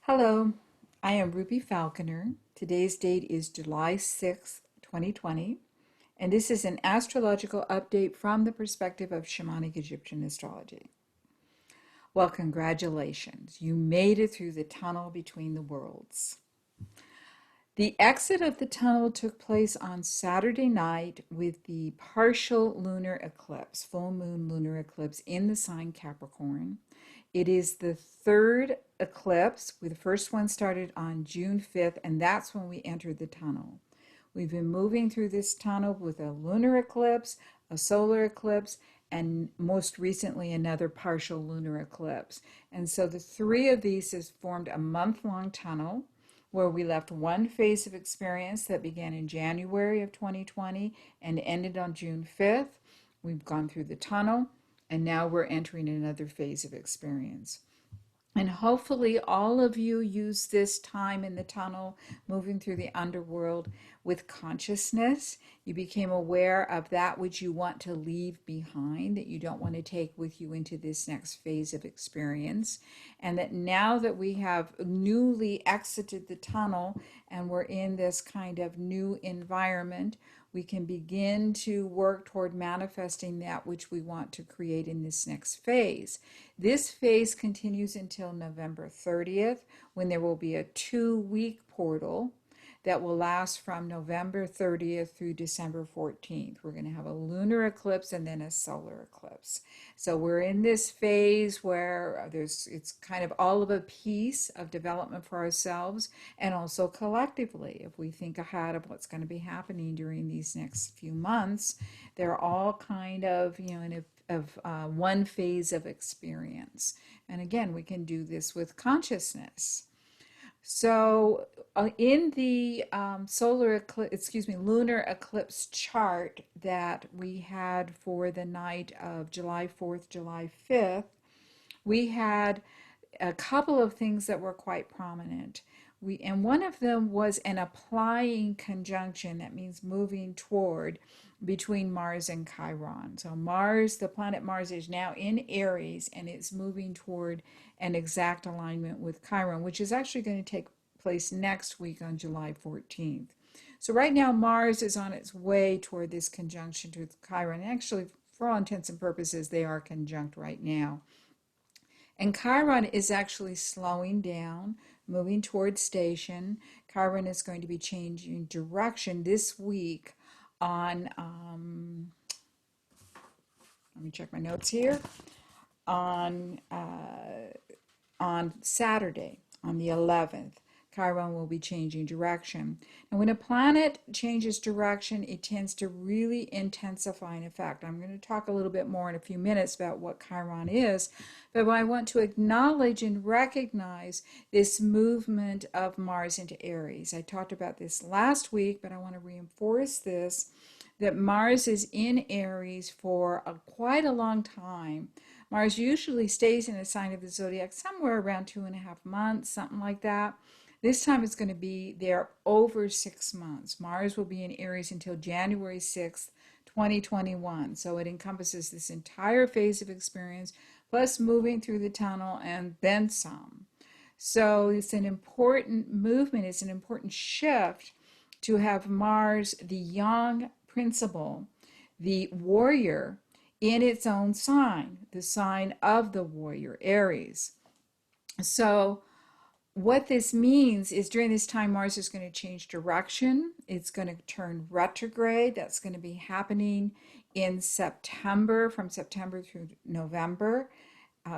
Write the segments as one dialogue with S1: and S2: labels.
S1: Hello, I am Ruby Falconer. Today's date is July 6th, 2020, and this is an astrological update from the perspective of shamanic Egyptian astrology. Well, congratulations. You made it through the tunnel between the worlds. The exit of the tunnel took place on Saturday night with the partial lunar eclipse, full moon lunar eclipse in the sign Capricorn. It is the third eclipse. The first one started on June 5th, and that's when we entered the tunnel. We've been moving through this tunnel with a lunar eclipse, a solar eclipse, and most recently another partial lunar eclipse. And so the three of these has formed a month-long tunnel where we left one phase of experience that began in January of 2020 and ended on June 5th. We've gone through the tunnel, and now we're entering another phase of experience. And hopefully all of you use this time in the tunnel, moving through the underworld with consciousness. You became aware of that which you want to leave behind, that you don't want to take with you into this next phase of experience. And that now that we have newly exited the tunnel and we're in this kind of new environment, we can begin to work toward manifesting that which we want to create in this next phase. This phase continues until November 30th, when there will be a 2-week portal that will last from November 30th through December 14th. We're going to have a lunar eclipse and then a solar eclipse. So we're in this phase where it's kind of all of a piece of development for ourselves and also collectively. If we think ahead of what's going to be happening during these next few months, they're all kind of, in one phase of experience. And again, we can do this with consciousness. So in the lunar eclipse chart that we had for the night of July 4th, July 5th, we had a couple of things that were quite prominent. And one of them was an applying conjunction. That means moving toward, between Mars and Chiron. So Mars, the planet Mars, is now in Aries and it's moving toward an exact alignment with Chiron, which is actually going to take place next week on July 14th. So right now Mars is on its way toward this conjunction with Chiron. Actually, for all intents and purposes, they are conjunct right now. And Chiron is actually slowing down, moving towards station. Chiron is going to be changing direction this week on, let me check my notes here, on Saturday, on the 11th. Chiron will be changing direction. And when a planet changes direction, it tends to really intensify an effect. I'm going to talk a little bit more in a few minutes about what Chiron is, but I want to acknowledge and recognize this movement of Mars into Aries. I talked about this last week, but I want to reinforce this, that Mars is in Aries for quite a long time. Mars usually stays in a sign of the zodiac somewhere around 2.5 months, something like that. This time it's going to be there over 6 months. Mars will be in Aries until January 6th, 2021. So it encompasses this entire phase of experience, plus moving through the tunnel and then some. So it's an important movement, it's an important shift to have Mars, the young principle, the warrior, in its own sign, the sign of the warrior, Aries. So what this means is during this time, Mars is going to change direction. It's going to turn retrograde. That's going to be happening in September, from September through November,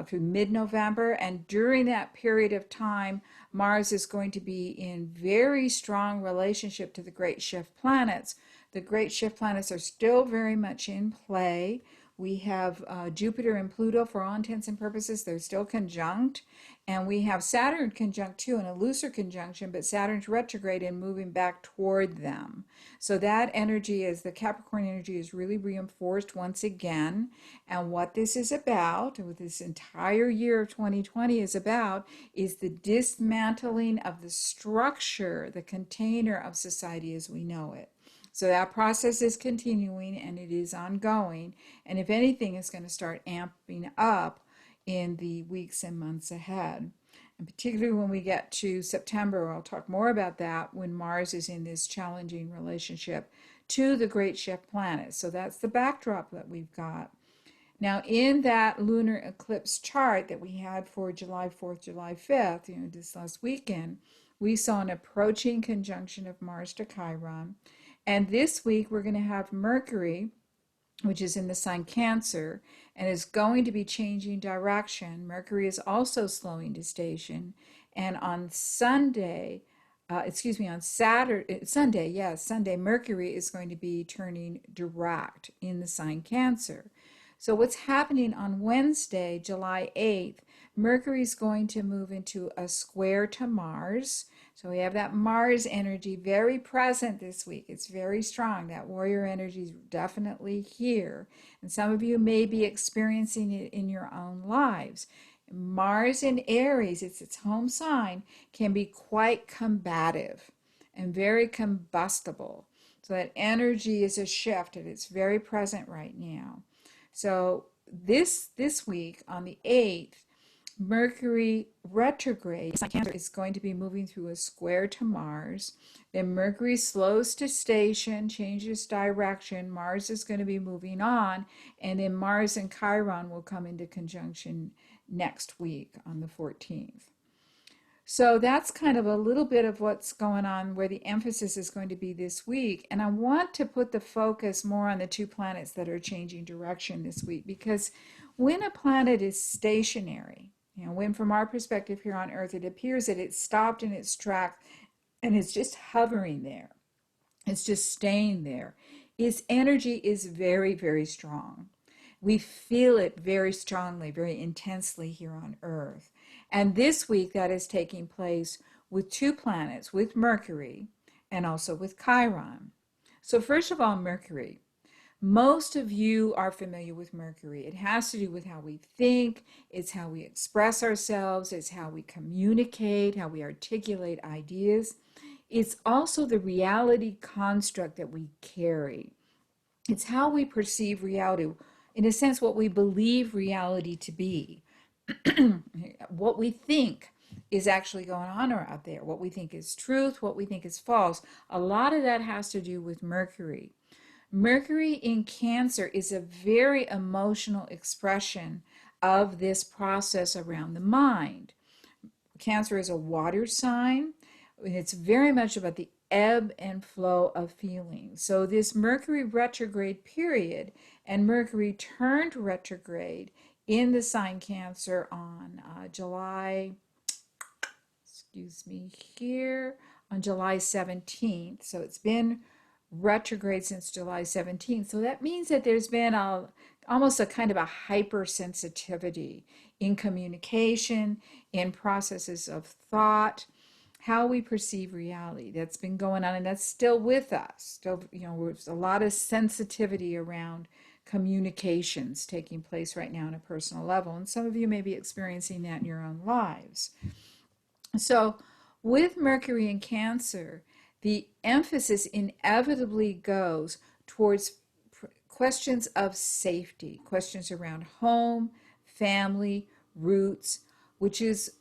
S1: through mid-November. And during that period of time, Mars is going to be in very strong relationship to the great shift planets. The great shift planets are still very much in play. We have Jupiter and Pluto, for all intents and purposes, they're still conjunct. And we have Saturn conjunct too, in a looser conjunction, but Saturn's retrograde and moving back toward them. So that energy is, the Capricorn energy is really reinforced once again. And what this is about, what this entire year of 2020 is about, is the dismantling of the structure, the container of society as we know it. So that process is continuing and it is ongoing. And if anything, it's going to start amping up in the weeks and months ahead. And particularly when we get to September, I'll talk more about that when Mars is in this challenging relationship to the great shift planet. So that's the backdrop that we've got. Now, in that lunar eclipse chart that we had for July 4th, July 5th, this last weekend, we saw an approaching conjunction of Mars to Chiron. And this week, we're going to have Mercury, which is in the sign Cancer, and is going to be changing direction. Mercury is also slowing to station. And on Sunday, on Sunday, Mercury is going to be turning direct in the sign Cancer. So what's happening on Wednesday, July 8th, Mercury is going to move into a square to Mars. So we have that Mars energy very present this week. It's very strong. That warrior energy is definitely here. And some of you may be experiencing it in your own lives. Mars in Aries, it's its home sign, can be quite combative and very combustible. So that energy is a shift and it's very present right now. So this week on the 8th, Mercury retrograde is going to be moving through a square to Mars. Then Mercury slows to station, changes direction. Mars is going to be moving on. And then Mars and Chiron will come into conjunction next week on the 14th. So that's kind of a little bit of what's going on, where the emphasis is going to be this week. And I want to put the focus more on the two planets that are changing direction this week, because when a planet is stationary, when from our perspective here on Earth, it appears that it's stopped in its track and it's just hovering there. It's just staying there. Its energy is very, very strong. We feel it very strongly, very intensely here on Earth. And this week that is taking place with two planets, with Mercury and also with Chiron. So first of all, Mercury. Most of you are familiar with Mercury. It has to do with how we think, it's how we express ourselves, it's how we communicate, how we articulate ideas. It's also the reality construct that we carry. It's how we perceive reality, in a sense, what we believe reality to be. What we think is actually going on out there, what we think is truth, what we think is false. A lot of that has to do with Mercury. Mercury in Cancer is a very emotional expression of this process around the mind. Cancer is a water sign, and it's very much about the ebb and flow of feelings. So this Mercury retrograde period, and Mercury turned retrograde in the sign Cancer on July 17th. So it's been retrograde since July 17th. So that means that there's been almost a kind of a hypersensitivity in communication, in processes of thought, how we perceive reality. That's been going on, and that's still with us. Still, there's a lot of sensitivity around communications taking place right now on a personal level, and some of you may be experiencing that in your own lives. So with Mercury in Cancer, the emphasis inevitably goes towards questions of safety, questions around home, family, roots, which is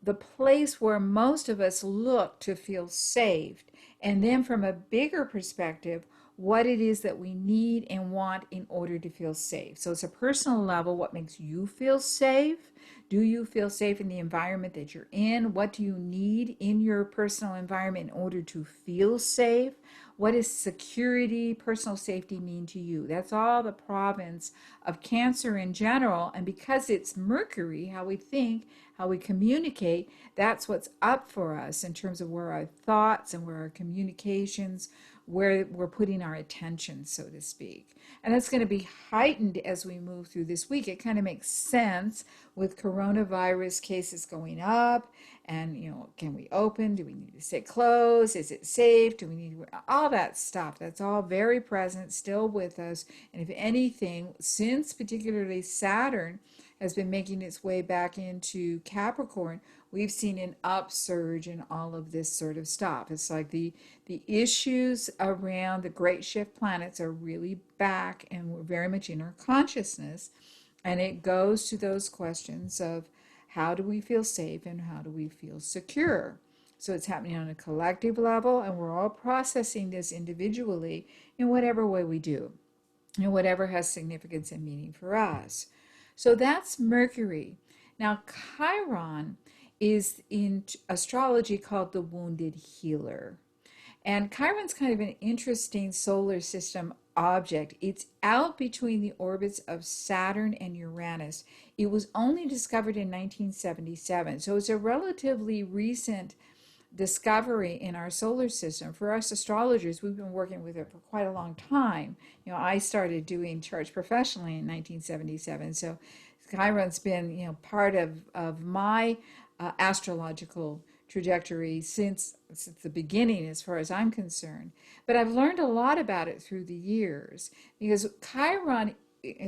S1: the place where most of us look to feel safe. And then from a bigger perspective, what it is that we need and want in order to feel safe. So it's a personal level. What makes you feel safe? Do you feel safe in the environment that you're in? What do you need in your personal environment in order to feel safe? What does security, personal safety mean to you? That's all the province of Cancer in general. And because it's Mercury, how we think, how we communicate, that's what's up for us in terms of where our thoughts and where our communications, where we're putting our attention, so to speak. And that's going to be heightened as we move through this week. It kind of makes sense with coronavirus cases going up, and can we open? Do we need to stay closed? Is it safe? Do we need to, all that stuff? That's all very present, still with us. And if anything, since particularly Saturn has been making its way back into Capricorn, we've seen an upsurge in all of this sort of stuff. It's like the issues around the great shift planets are really back, and we're very much in our consciousness. And it goes to those questions of How do we feel safe and how do we feel secure? So it's happening on a collective level, and we're all processing this individually in whatever way we do, and whatever has significance and meaning for us. So that's Mercury. Now, Chiron is in astrology called the wounded healer. And Chiron's kind of an interesting solar system object. It's out between the orbits of Saturn and Uranus. It was only discovered in 1977, so it's a relatively recent discovery in our solar system. For us astrologers, we've been working with it for quite a long time. I started doing charts professionally in 1977, so Chiron's been, part of my astrological trajectory since the beginning, as far as I'm concerned. But I've learned a lot about it through the years because Chiron,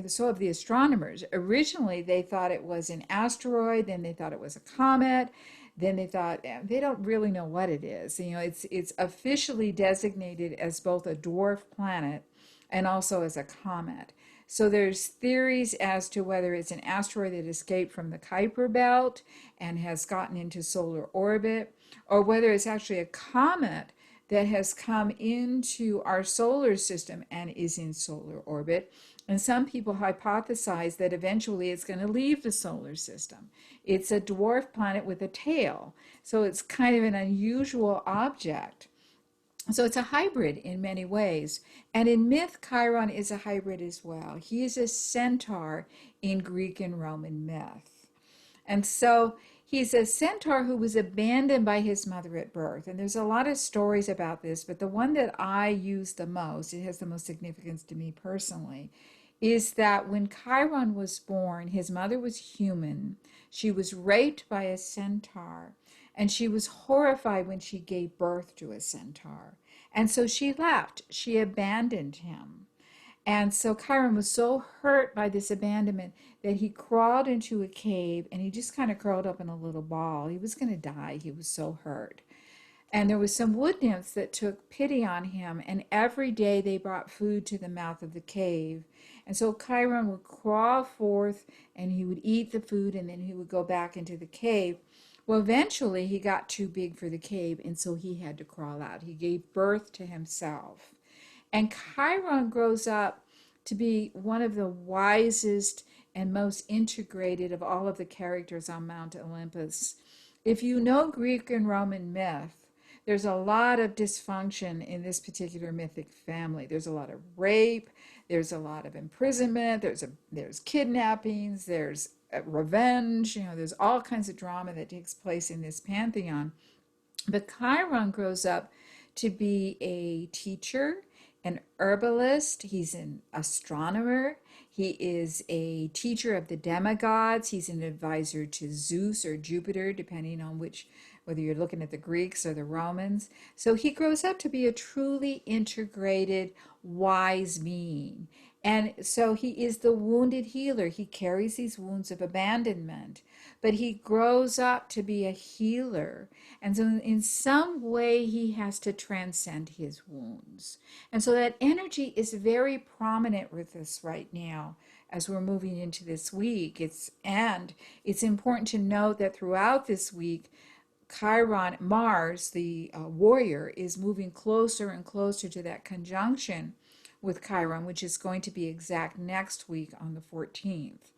S1: so of the astronomers, originally they thought it was an asteroid, then they thought it was a comet, then they thought they don't really know what it is. It's officially designated as both a dwarf planet and also as a comet. So there's theories as to whether it's an asteroid that escaped from the Kuiper belt and has gotten into solar orbit, or whether it's actually a comet that has come into our solar system and is in solar orbit. And some people hypothesize that eventually it's going to leave the solar system. It's a dwarf planet with a tail, so it's kind of an unusual object. So it's a hybrid in many ways. And in myth, Chiron is a hybrid as well. He is a centaur in Greek and Roman myth. And so he's a centaur who was abandoned by his mother at birth. And there's a lot of stories about this, but the one that I use the most, it has the most significance to me personally, is that when Chiron was born, his mother was human. She was raped by a centaur, and she was horrified when she gave birth to a centaur. And so she left. She abandoned him. And so Chiron was so hurt by this abandonment that he crawled into a cave and he just kind of curled up in a little ball. He was going to die. He was so hurt. And there was some wood nymphs that took pity on him, and every day they brought food to the mouth of the cave. And so Chiron would crawl forth and he would eat the food and then he would go back into the cave. Well, eventually he got too big for the cave, and so he had to crawl out. He gave birth to himself. And Chiron grows up to be one of the wisest and most integrated of all of the characters on Mount Olympus. If you know Greek and Roman myth, there's a lot of dysfunction in this particular mythic family. There's a lot of rape, there's a lot of imprisonment, there's kidnappings, there's revenge, there's all kinds of drama that takes place in this pantheon. But Chiron grows up to be a teacher, an herbalist, he's an astronomer, he is a teacher of the demigods, he's an advisor to Zeus or Jupiter, depending on whether you're looking at the Greeks or the Romans. So he grows up to be a truly integrated, wise being. And so he is the wounded healer. He carries these wounds of abandonment, but he grows up to be a healer. And so in some way, he has to transcend his wounds. And so that energy is very prominent with us right now as we're moving into this week. It's important to note that throughout this week, Chiron, Mars, the warrior, is moving closer and closer to that conjunction with Chiron, which is going to be exact next week on the 14th.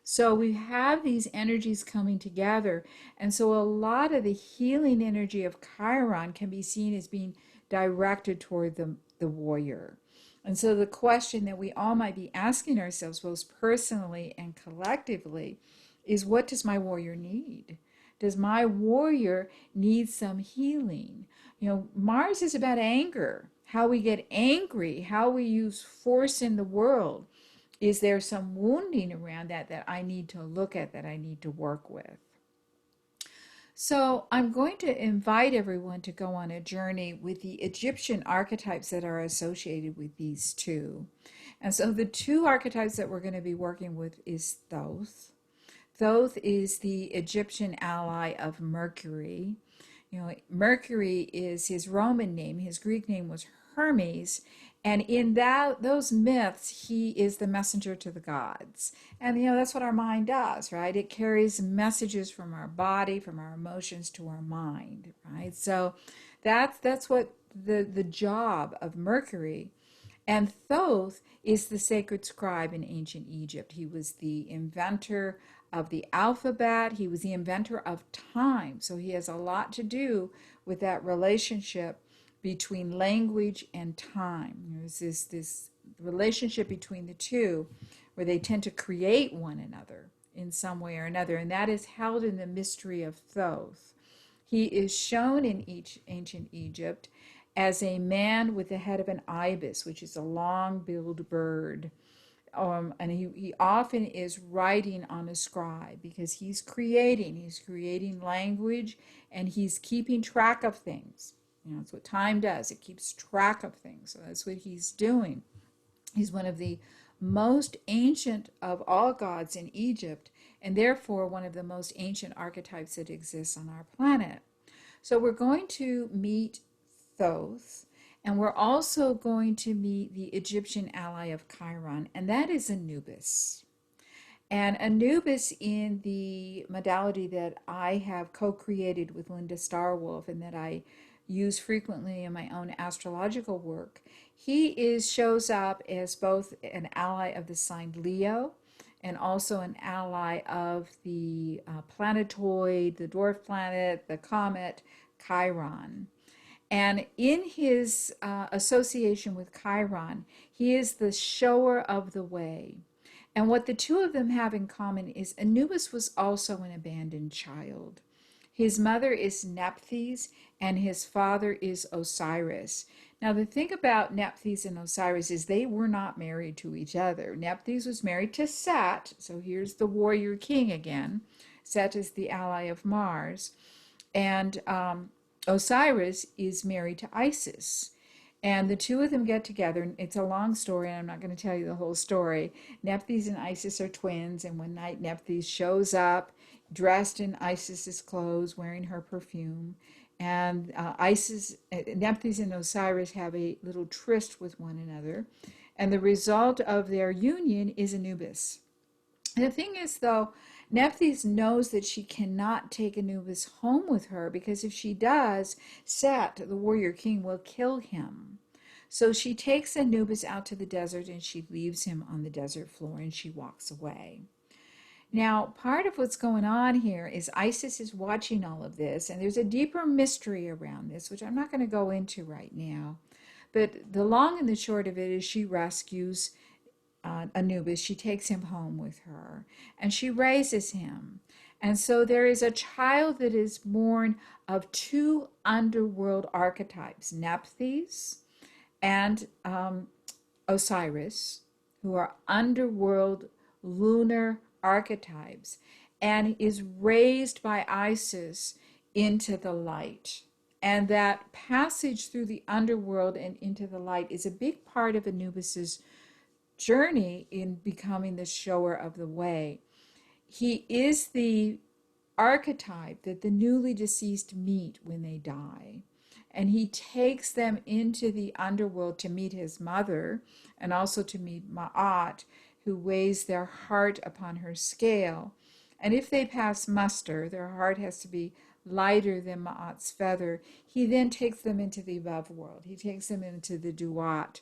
S1: So we have these energies coming together. And so a lot of the healing energy of Chiron can be seen as being directed toward the warrior. And so the question that we all might be asking ourselves, both personally and collectively, is what does my warrior need? Does my warrior need some healing? Mars is about anger, how we get angry, how we use force in the world. Is there some wounding around that I need to look at, that I need to work with? So I'm going to invite everyone to go on a journey with the Egyptian archetypes that are associated with these two. And so the two archetypes that we're going to be working with is Thoth. Thoth is the Egyptian ally of Mercury. Mercury is his Roman name. His Greek name was Hermes, And in those myths, he is the messenger to the gods. And that's what our mind does, right? It carries messages from our body, from our emotions to our mind, right? So that's what the job of Mercury. And Thoth is the sacred scribe in ancient Egypt. He was the inventor of the alphabet. He was the inventor of time. So he has a lot to do with that relationship between language and time. There's this relationship between the two where they tend to create one another in some way or another. And that is held in the mystery of Thoth. He is shown in ancient Egypt as a man with the head of an ibis, which is a long-billed bird. And he often is writing on a scribe because he's creating language, and he's keeping track of things. That's what time does. It keeps track of things. So that's what he's doing. He's one of the most ancient of all gods in Egypt, and therefore one of the most ancient archetypes that exists on our planet. So we're going to meet Thoth, and we're also going to meet the Egyptian ally of Chiron, and that is Anubis. And Anubis, in the modality that I have co-created with Linda Starwolf and that I use frequently in my own astrological work, he shows up as both an ally of the sign Leo and also an ally of the planetoid, the dwarf planet, the comet, Chiron. And in his association with Chiron, he is the shower of the way. And what the two of them have in common is Anubis was also an abandoned child. His mother is Nephthys and his father is Osiris. Now, the thing about Nephthys and Osiris is they were not married to each other. Nephthys was married to Set, so here's the warrior king again. Set is the ally of Mars. And Osiris is married to Isis. And the two of them get together. It's a long story, and I'm not going to tell you the whole story. Nephthys and Isis are twins, and one night Nephthys shows up dressed in Isis's clothes, wearing her perfume. And Nephthys and Osiris have a little tryst with one another. And the result of their union is Anubis. And the thing is, though, Nephthys knows that she cannot take Anubis home with her because if she does, Set, the warrior king, will kill him. So she takes Anubis out to the desert and she leaves him on the desert floor and she walks away. Now, part of what's going on here is Isis is watching all of this, and there's a deeper mystery around this, which I'm not going to go into right now. But the long and the short of it is she rescues Anubis. She takes him home with her and she raises him. And so there is a child that is born of two underworld archetypes, Nephthys and Osiris, who are underworld lunar archetypes, and is raised by Isis into the light. And that passage through the underworld and into the light is a big part of Anubis's journey in becoming the shower of the way. He is the archetype that the newly deceased meet when they die. And he takes them into the underworld to meet his mother and also to meet Ma'at, who weighs their heart upon her scale. And if they pass muster, their heart has to be lighter than Ma'at's feather. He then takes them into the above world. He takes them into the Duat,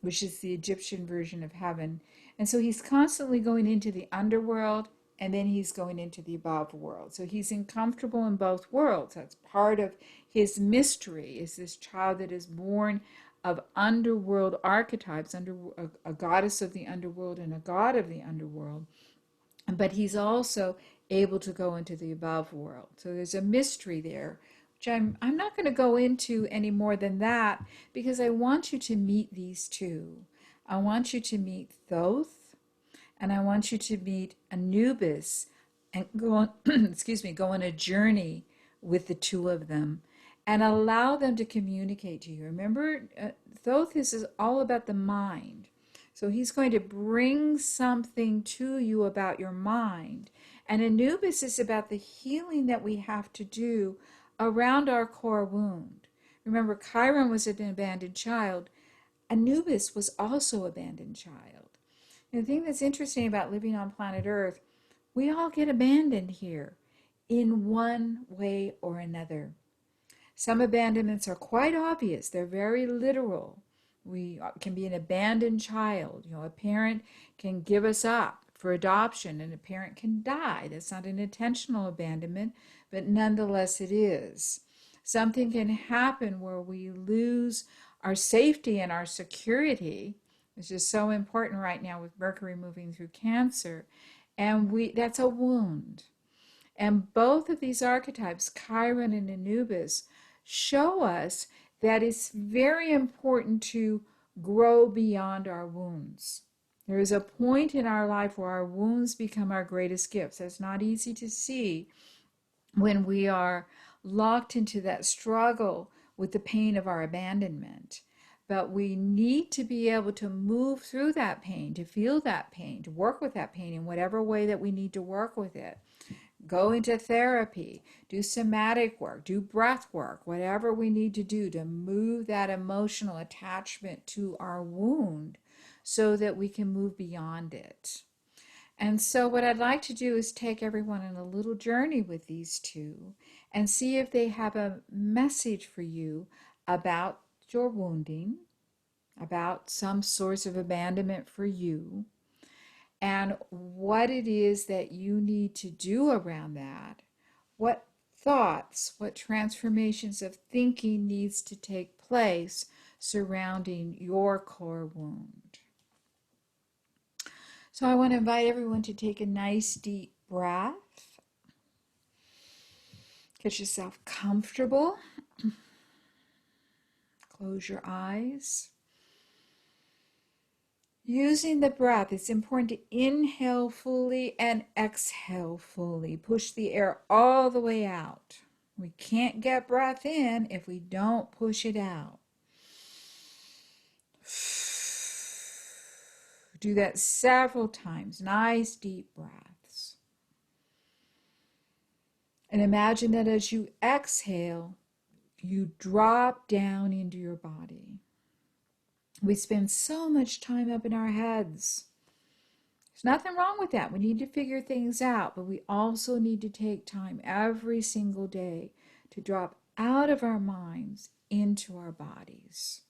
S1: which is the Egyptian version of heaven. And so he's constantly going into the underworld and then he's going into the above world. So he's uncomfortable in both worlds. That's part of his mystery, is this child that is born of underworld archetypes, a goddess of the underworld and a god of the underworld. But he's also able to go into the above world. So there's a mystery there, which I'm not going to go into any more than that because I want you to meet these two. I want you to meet Thoth and I want you to meet Anubis and go on, excuse me, go on a journey with the two of them and allow them to communicate to you. Remember, Thoth is all about the mind. So he's going to bring something to you about your mind. And Anubis is about the healing that we have to do around our core wound. Remember, Chiron was an abandoned child. Anubis was also an abandoned child. And the thing that's interesting about living on planet Earth, we all get abandoned here in one way or another. Some abandonments are quite obvious. They're very literal. We can be an abandoned child. A parent can give us up for adoption and a parent can die. That's not an intentional abandonment, but nonetheless it is. Something can happen where we lose our safety and our security, which is so important right now with Mercury moving through Cancer, and that's a wound. And both of these archetypes, Chiron and Anubis, show us that it's very important to grow beyond our wounds. There is a point in our life where our wounds become our greatest gifts. That's not easy to see when we are locked into that struggle with the pain of our abandonment. But we need to be able to move through that pain, to feel that pain, to work with that pain in whatever way that we need to work with it. Go into therapy, do somatic work, do breath work, whatever we need to do to move that emotional attachment to our wound so that we can move beyond it. And so what I'd like to do is take everyone on a little journey with these two and see if they have a message for you about your wounding, about some source of abandonment for you, and what it is that you need to do around that. What thoughts, what transformations of thinking needs to take place surrounding your core wound. So I want to invite everyone to take a nice deep breath. Get yourself comfortable. Close your eyes. Using the breath, it's important to inhale fully and exhale fully. Push the air all the way out. We can't get breath in if we don't push it out. Do that several times. Nice deep breaths. And imagine that as you exhale, you drop down into your body. We spend so much time up in our heads. There's nothing wrong with that. We need to figure things out, but we also need to take time every single day to drop out of our minds into our bodies.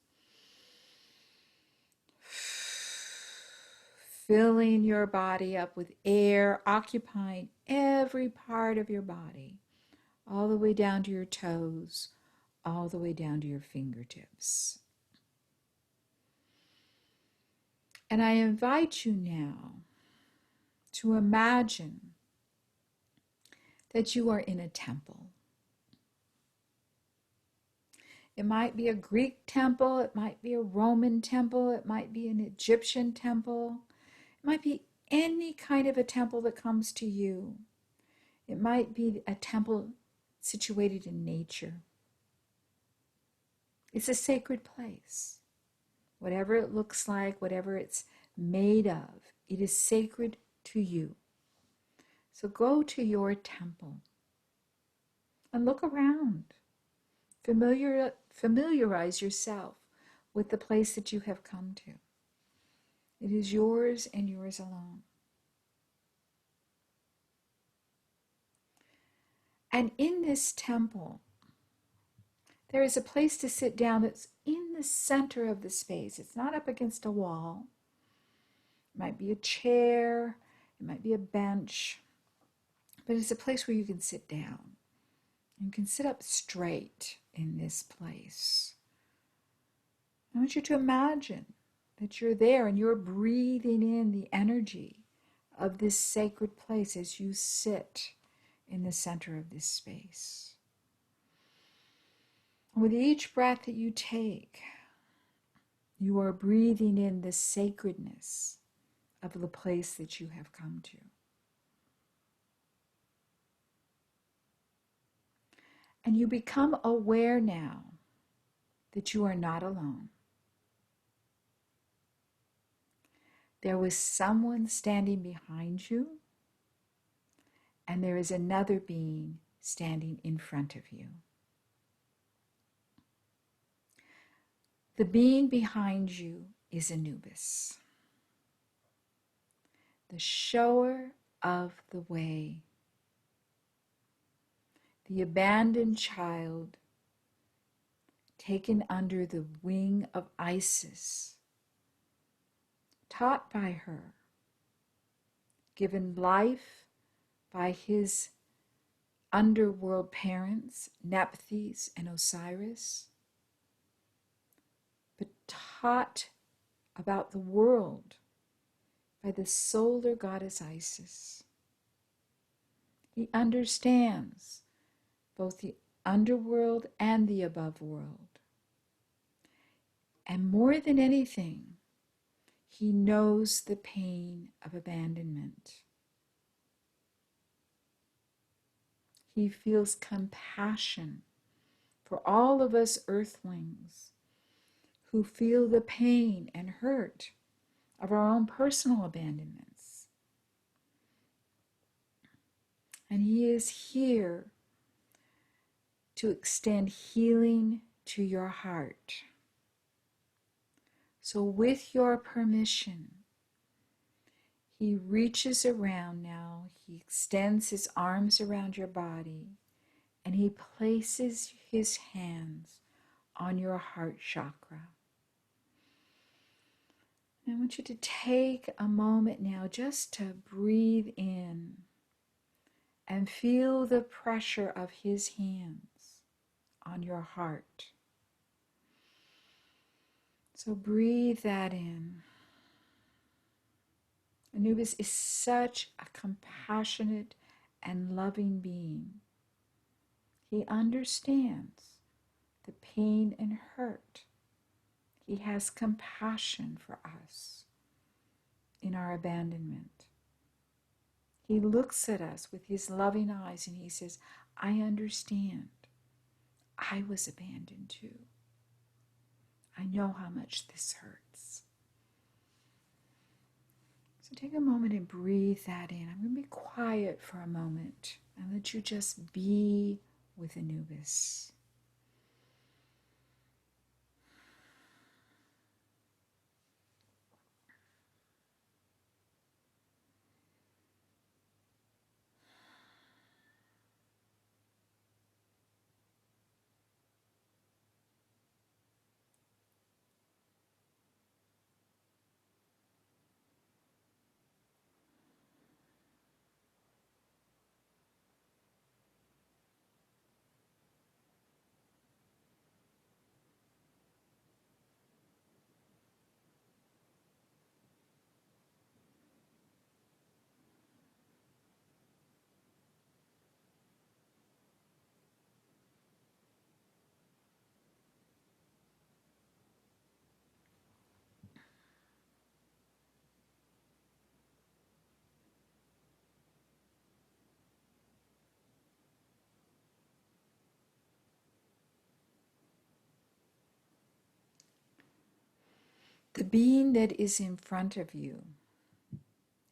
S1: Filling your body up with air, occupying every part of your body, all the way down to your toes, all the way down to your fingertips. And I invite you now to imagine that you are in a temple. It might be a Greek temple, it might be a Roman temple, it might be an Egyptian temple, it might be any kind of a temple that comes to you. It might be a temple situated in nature. It's a sacred place. Whatever it looks like, whatever it's made of, it is sacred to you. So go to your temple and look around. Familiarize yourself with the place that you have come to. It is yours and yours alone. And in this temple, there is a place to sit down that's in the center of the space. It's not up against a wall. It might be a chair, it might be a bench, but it's a place where you can sit down. You can sit up straight in this place. I want you to imagine that you're there and you're breathing in the energy of this sacred place as you sit in the center of this space. And with each breath that you take, you are breathing in the sacredness of the place that you have come to. And you become aware now that you are not alone. There was someone standing behind you, and there is another being standing in front of you. The being behind you is Anubis, the shower of the way, the abandoned child taken under the wing of Isis, taught by her, given life by his underworld parents, Nephthys and Osiris, but taught about the world by the solar goddess Isis. He understands both the underworld and the above world. And more than anything, he knows the pain of abandonment. He feels compassion for all of us earthlings who feel the pain and hurt of our own personal abandonments. And he is here to extend healing to your heart. So with your permission, he reaches around now, he extends his arms around your body, and he places his hands on your heart chakra. And I want you to take a moment now just to breathe in and feel the pressure of his hands on your heart. So breathe that in. Anubis is such a compassionate and loving being. He understands the pain and hurt. He has compassion for us in our abandonment. He looks at us with his loving eyes and he says, I understand. I was abandoned too. I know how much this hurts. So take a moment and breathe that in. I'm going to be quiet for a moment and let you just be with Anubis. The being that is in front of you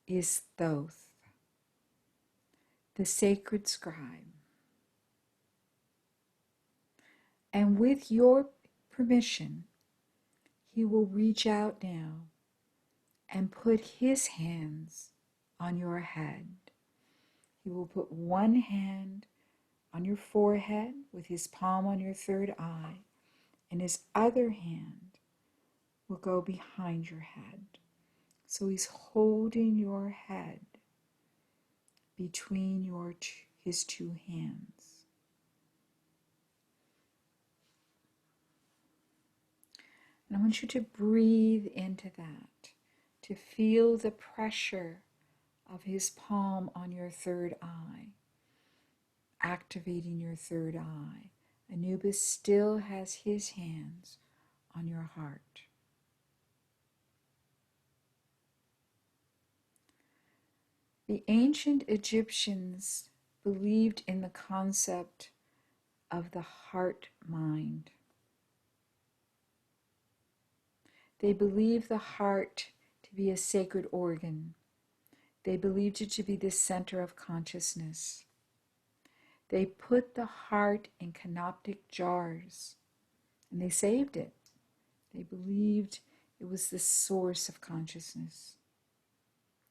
S1: is Thoth, the sacred scribe. And with your permission, he will reach out now and put his hands on your head. He will put one hand on your forehead with his palm on your third eye, and his other hand will go behind your head. So he's holding your head between his two hands. And I want you to breathe into that, to feel the pressure of his palm on your third eye, activating your third eye. Anubis still has his hands on your heart. The ancient Egyptians believed in the concept of the heart-mind. They believed the heart to be a sacred organ. They believed it to be the center of consciousness. They put the heart in canoptic jars and they saved it. They believed it was the source of consciousness.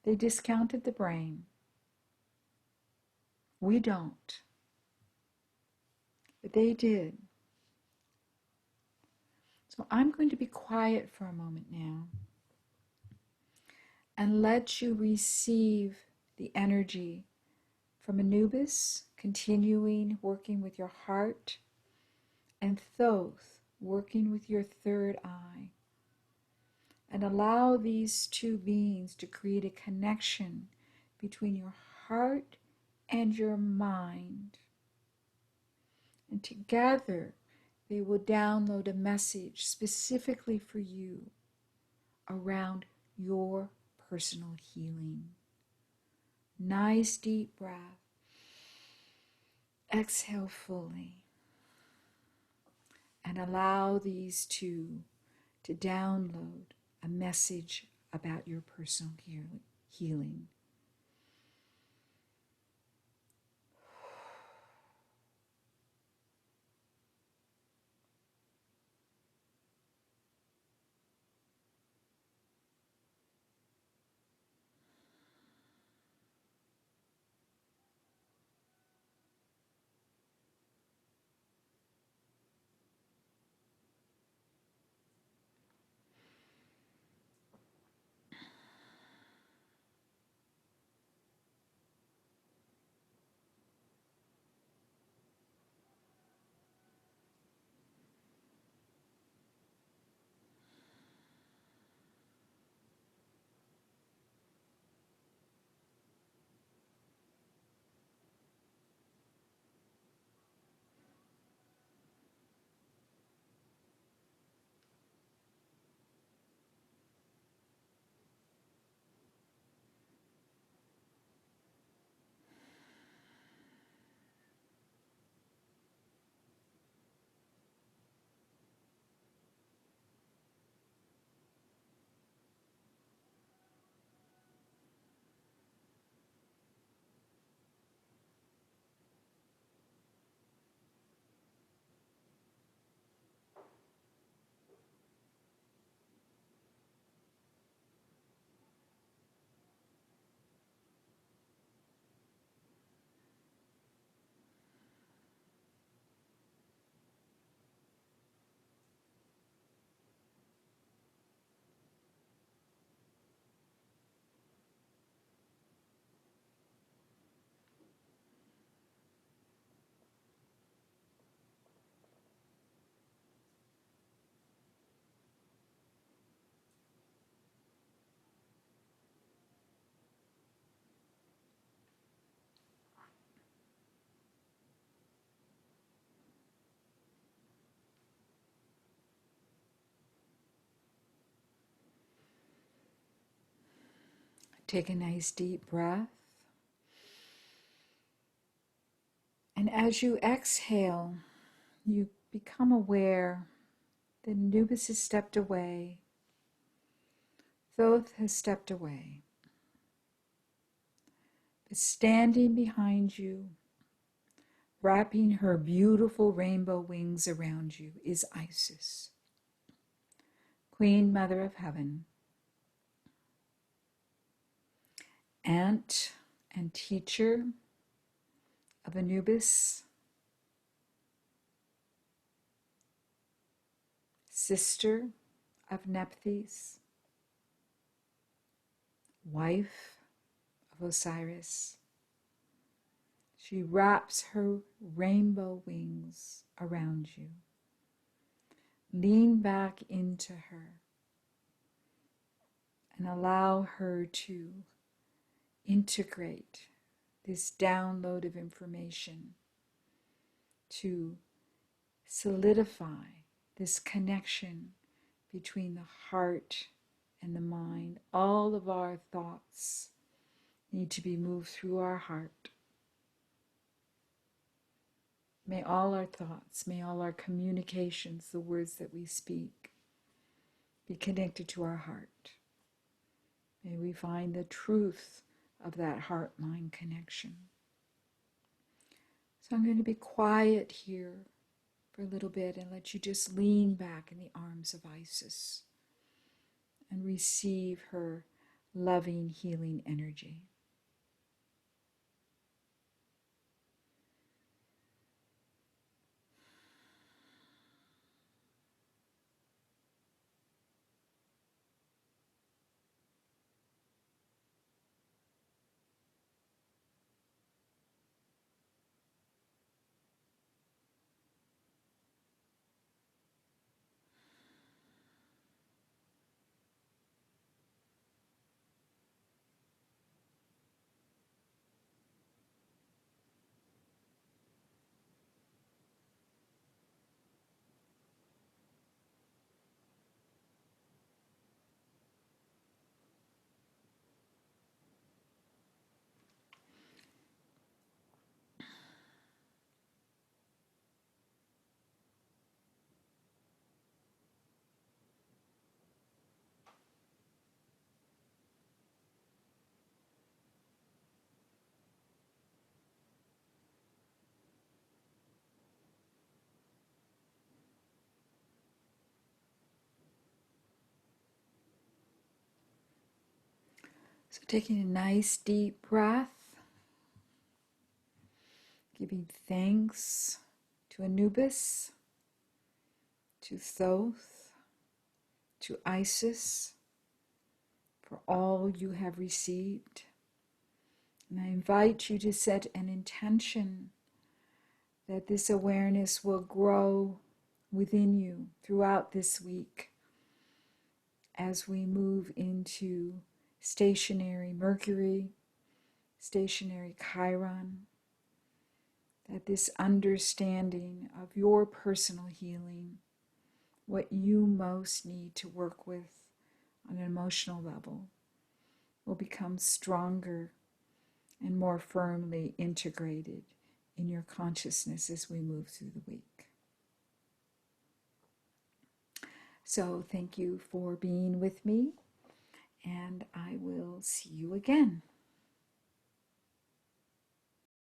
S1: They discounted the brain. We don't, but they did. So I'm going to be quiet for a moment now and let you receive the energy from Anubis, continuing working with your heart, and Thoth, working with your third eye. And allow these two beings to create a connection between your heart and your mind. And together, they will download a message specifically for you around your personal healing. Nice deep breath. Exhale fully. And allow these two to download a message about your personal healing. Take a nice deep breath. And as you exhale, you become aware that Anubis has stepped away. Thoth has stepped away. But standing behind you, wrapping her beautiful rainbow wings around you, is Isis, Queen Mother of Heaven, aunt and teacher of Anubis, sister of Nephthys, wife of Osiris. She wraps her rainbow wings around you. Lean back into her and allow her to integrate this download of information to solidify this connection between the heart and the mind. All of our thoughts need to be moved through our heart. May all our thoughts, may all our communications, the words that we speak, be connected to our heart. May we find the truth of that heart-mind connection. So I'm going to be quiet here for a little bit and let you just lean back in the arms of Isis and receive her loving, healing energy. So taking a nice deep breath, giving thanks to Anubis, to Thoth, to Isis for all you have received. And I invite you to set an intention that this awareness will grow within you throughout this week as we move into stationary Mercury, stationary Chiron, that this understanding of your personal healing, what you most need to work with on an emotional level, will become stronger and more firmly integrated in your consciousness as we move through the week. So thank you for being with me, and I will see you again.